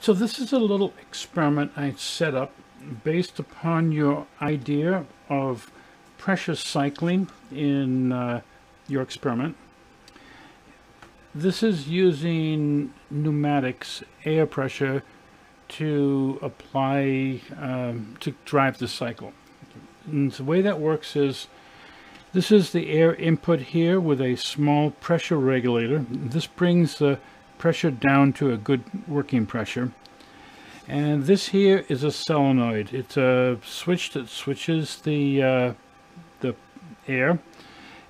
So this is a little experiment I set up based upon your idea of pressure cycling in your experiment. This is using pneumatics, air pressure, to apply, to drive the cycle. And the way that works is, this is the air input here with a small pressure regulator. This brings the pressure down to a good working pressure. And this here is a solenoid. It's a switch that switches the air,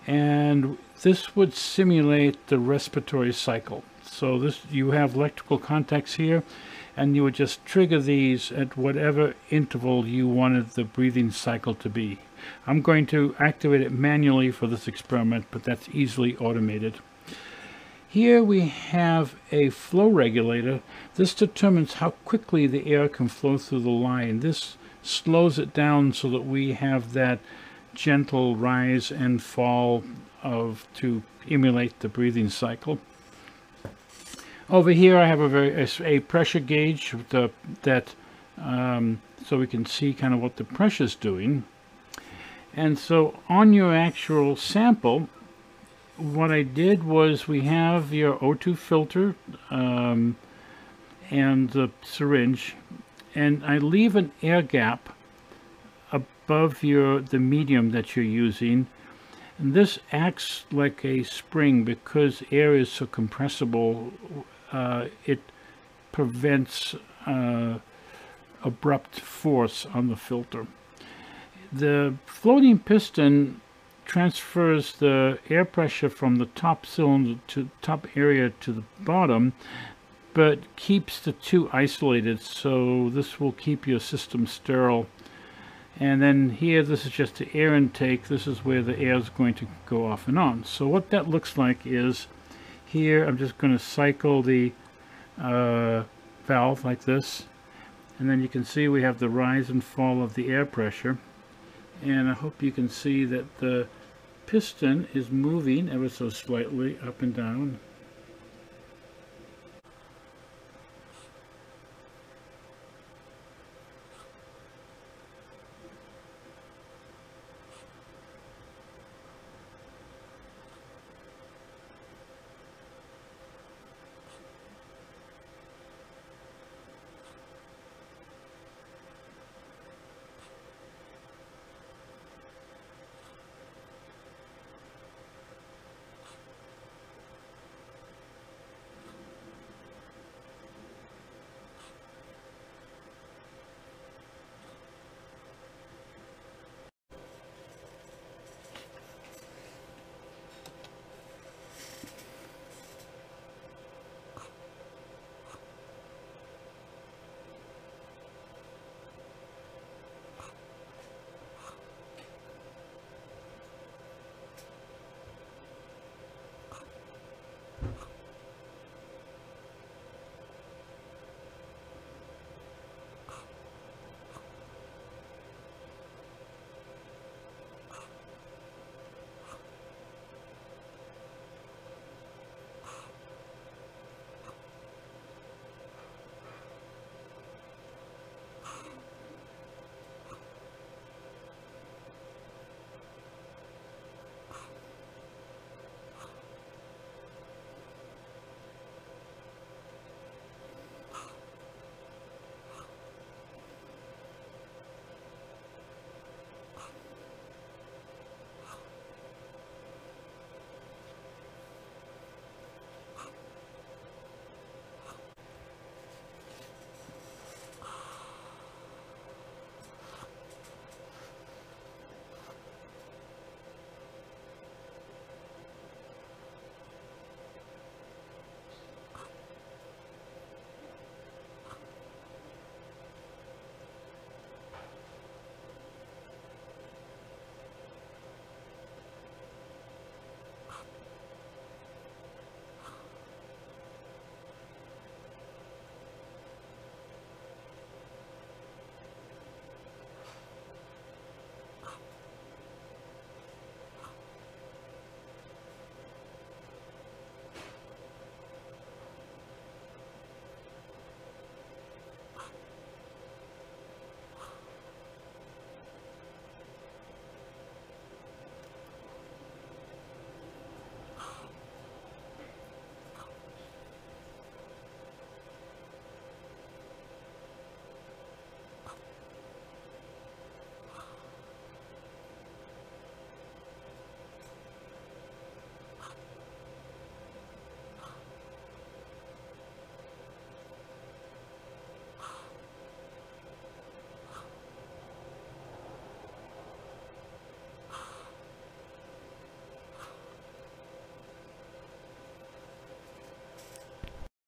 and this would simulate the respiratory cycle. So this, you have electrical contacts here, and you would just trigger these at whatever interval you wanted the breathing cycle to be. I'm going to activate it manually for this experiment, but that's easily automated. Here we have a flow regulator. This determines how quickly the air can flow through the line. This slows it down so that we have that gentle rise and fall to emulate the breathing cycle. Over here I have a pressure gauge so we can see kind of what the pressure is doing. And so on your actual sample, what I did was, we have your O2 filter and the syringe, and I leave an air gap above the medium that you're using, and this acts like a spring because air is so compressible. It prevents abrupt force on the filter. The floating piston transfers the air pressure from the top cylinder to top area to the bottom, but keeps the two isolated, so this will keep your system sterile. And then here, this is just the air intake. This is where the air is going to go off and on. So what that looks like is, here I'm just going to cycle the valve like this, and then you can see we have the rise and fall of the air pressure. And I hope you can see that the piston is moving ever so slightly up and down.